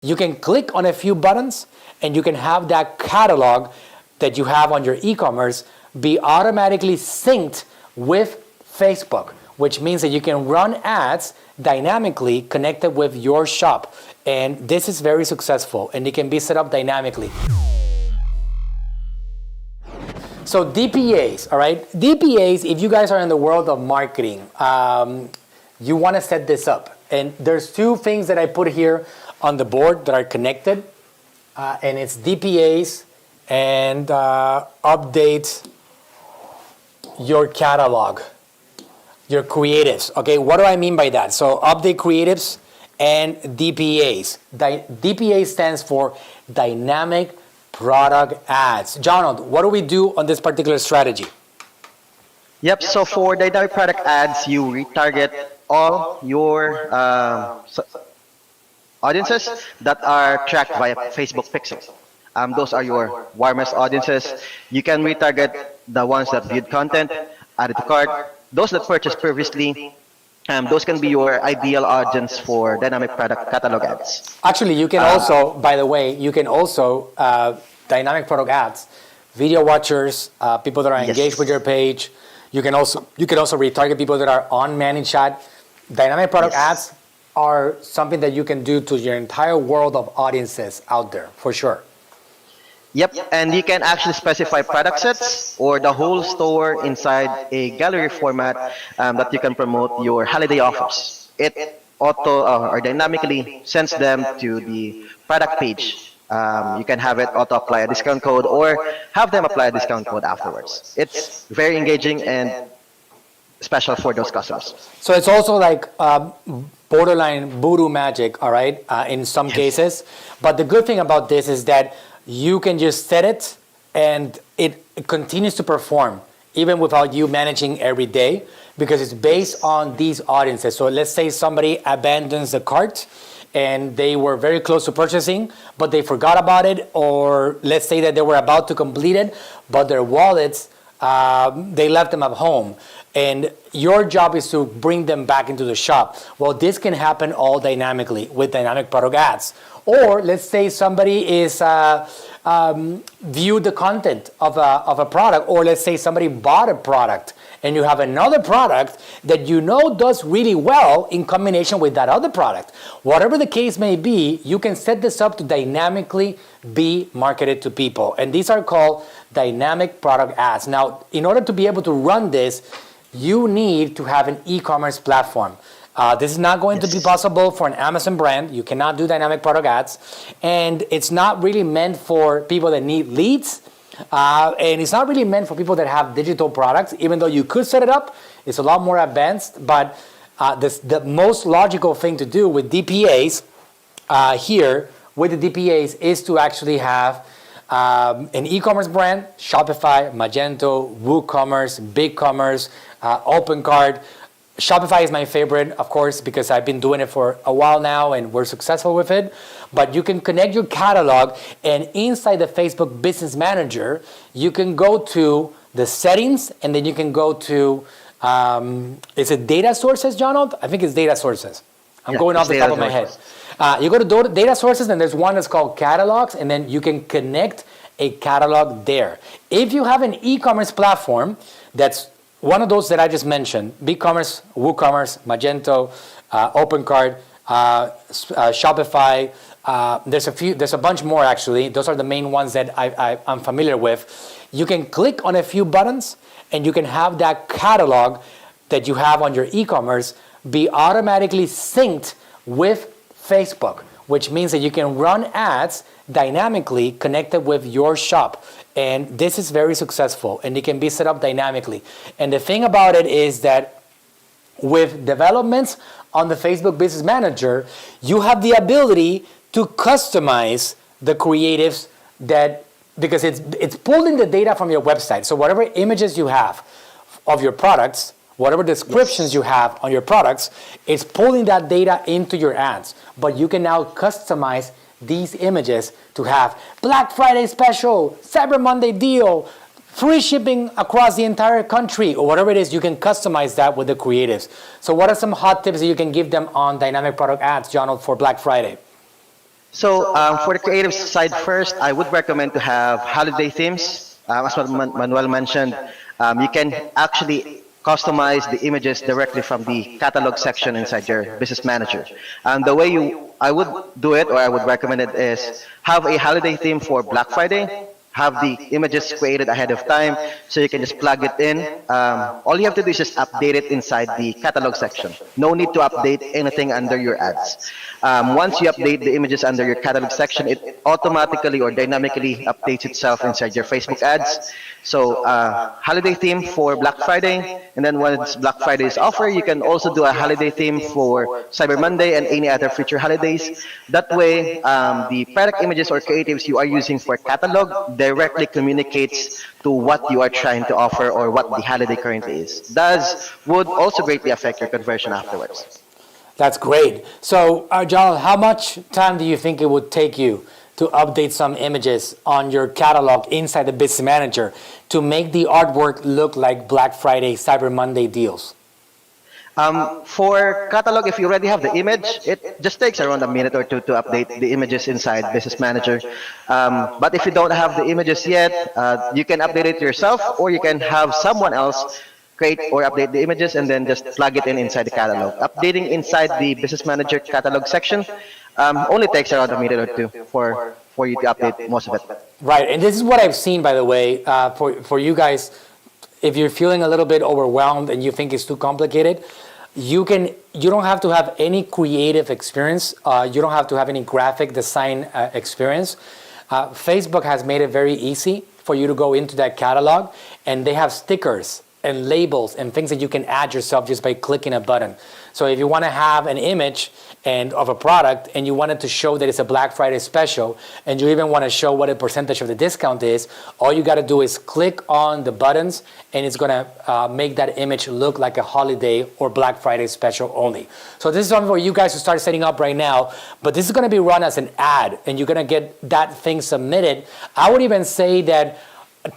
You can click on a few buttons and you can have that catalog that you have on your e-commerce be automatically synced with Facebook, which means that you can run ads dynamically connected with your shop. And this is very successful and it can be set up dynamically. So DPAs, all right? DPAs, if you guys are in the world of marketing, you want to set this up. And there's two things that I put here on the board that are connected. And it's DPAs and update your catalog, your creatives. Okay, what do I mean by that? So update creatives and DPAs. DPA stands for dynamic product ads. Jonald, what do we do on this particular strategy? Yep, so for dynamic product ads, you retarget all your audiences that are tracked via Facebook Pixel. Those are your warmest audiences. You can retarget the ones that viewed content, added to cart, those that purchased previously. Those can be your ideal audience for dynamic product catalog ads. Actually, you can also, by the way, you can also dynamic product ads, video watchers, people that are engaged with your page. You can also retarget people that are on managed chat. Dynamic product ads are something that you can do to your entire world of audiences out there, for sure. Yep, and you can actually specify product sets or the whole store inside a gallery format that you can promote your holiday offers. It auto or dynamically sends them to the product page. You can have it auto apply a discount code or have them apply a discount code afterwards. It's very engaging and special for those customers. So it's also like borderline voodoo magic, all right, in some cases. But the good thing about this is that you can just set it and it continues to perform even without you managing every day because it's based on these audiences. So let's say somebody abandons the cart and they were very close to purchasing, but they forgot about it, or let's say that they were about to complete it, but their wallets, they left them at home. And your job is to bring them back into the shop. Well, this can happen all dynamically with dynamic product ads. Or let's say somebody is viewed the content of a product, or let's say somebody bought a product and you have another product that you know does really well in combination with that other product. Whatever the case may be, you can set this up to dynamically be marketed to people. And these are called dynamic product ads. Now, in order to be able to run this, you need to have an e-commerce platform. This is not going to be possible for an Amazon brand. You cannot do dynamic product ads. And it's not really meant for people that need leads. And it's not really meant for people that have digital products, even though you could set it up. It's a lot more advanced. But the most logical thing to do with DPAs here, with the DPAs, is to actually have an e-commerce brand, Shopify, Magento, WooCommerce, BigCommerce, OpenCart. Shopify is my favorite, of course, because I've been doing it for a while now and we're successful with it. But you can connect your catalog, and inside the Facebook Business Manager, you can go to the settings, and then you can go to, is it data sources, Jonald? I think it's data sources. I'm going off the top of my head. You go to data sources, and there's one that's called catalogs, and then you can connect a catalog there. If you have an e-commerce platform that's one of those that I just mentioned, BigCommerce, WooCommerce, Magento, OpenCart, Shopify, there's a bunch more actually. Those are the main ones that I'm familiar with. You can click on a few buttons and you can have that catalog that you have on your e-commerce be automatically synced with Facebook, which means that you can run ads dynamically connected with your shop. And this is very successful and it can be set up dynamically. And the thing about it is that with developments on the Facebook Business Manager, you have the ability to customize the creatives because it's pulling the data from your website. So whatever images you have of your products, whatever descriptions you have on your products, it's pulling that data into your ads. But you can now customize these images to have Black Friday special, Cyber Monday deal, free shipping across the entire country, or whatever it is. You can customize that with the creatives. So what are some hot tips that you can give them on dynamic product ads, Jonald, for Black Friday? So for the creative side first, I would recommend to have holiday themes. As what Manuel mentioned, you can actually customize the images directly from the catalog section inside your business manager. The way I would do it, or I would recommend it, is have a holiday theme for Black Friday. Have the images created ahead of time, so you can just plug it in. All you have to do is just update it inside the catalog section. No need to update anything under your ads. Once you update the images under your catalog section, it automatically or dynamically updates itself inside your Facebook ads. So holiday theme for Black Friday, and then once Black Friday is over, you can also do a holiday theme for Cyber Monday and any other future holidays. That way, the product images or creatives you are using for catalog directly communicates to what you are trying to offer or what the holiday currently is. Thus, would also greatly affect your conversion afterwards. That's great. So, John, how much time do you think it would take you to update some images on your catalog inside the Business Manager to make the artwork look like Black Friday, Cyber Monday deals? For catalog, if you already have the image, it just takes around a minute or two to update the images inside Business Manager. But if you don't have the images yet, you can update it yourself, or you can have someone else create or update the images and then just plug it in inside the catalog. Updating inside the Business Manager catalog section only takes around a minute or two for you to update most of it. Right, and this is what I've seen, by the way, for you guys. If you're feeling a little bit overwhelmed and you think it's too complicated, you don't have to have any creative experience. You don't have to have any graphic design experience. Facebook has made it very easy for you to go into that catalog, and they have stickers and labels and things that you can add yourself just by clicking a button. So if you want to have an image of a product and you wanted to show that it's a Black Friday special, and you even want to show what a percentage of the discount is, all you got to do is click on the buttons, and it's going to make that image look like a holiday or Black Friday special only. So this is something for you guys to start setting up right now, but this is going to be run as an ad, and you're going to get that thing submitted. I would even say that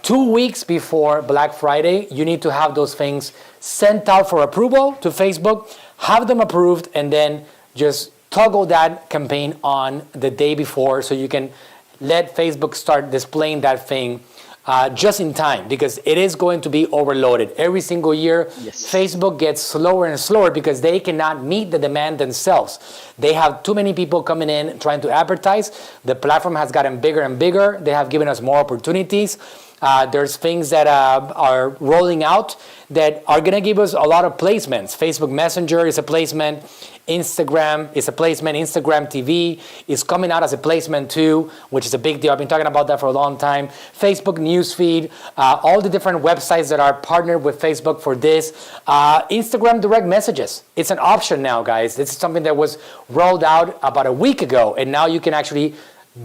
2 weeks before Black Friday, you need to have those things sent out for approval to Facebook, have them approved, and then just toggle that campaign on the day before so you can let Facebook start displaying that thing just in time, because it is going to be overloaded. Every single year, yes, Facebook gets slower and slower because they cannot meet the demand themselves. They have too many people coming in trying to advertise. The platform has gotten bigger and bigger. They have given us more opportunities. There's things that are rolling out that are going to give us a lot of placements. Facebook Messenger is a placement. Instagram is a placement. Instagram TV is coming out as a placement too, which is a big deal. I've been talking about that for a long time. Facebook Newsfeed, all the different websites that are partnered with Facebook for this. Instagram direct messages. It's an option now, guys. This is something that was rolled out about a week ago, and now you can actually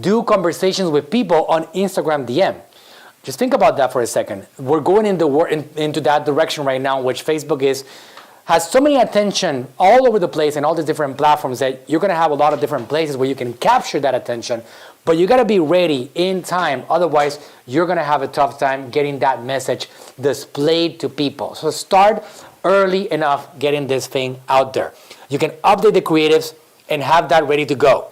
do conversations with people on Instagram DM. Just think about that for a second. We're going into that direction right now, which Facebook has so many attention all over the place and all these different platforms that you're going to have a lot of different places where you can capture that attention, but you got to be ready in time. Otherwise, you're going to have a tough time getting that message displayed to people. So start early enough getting this thing out there. You can update the creatives and have that ready to go.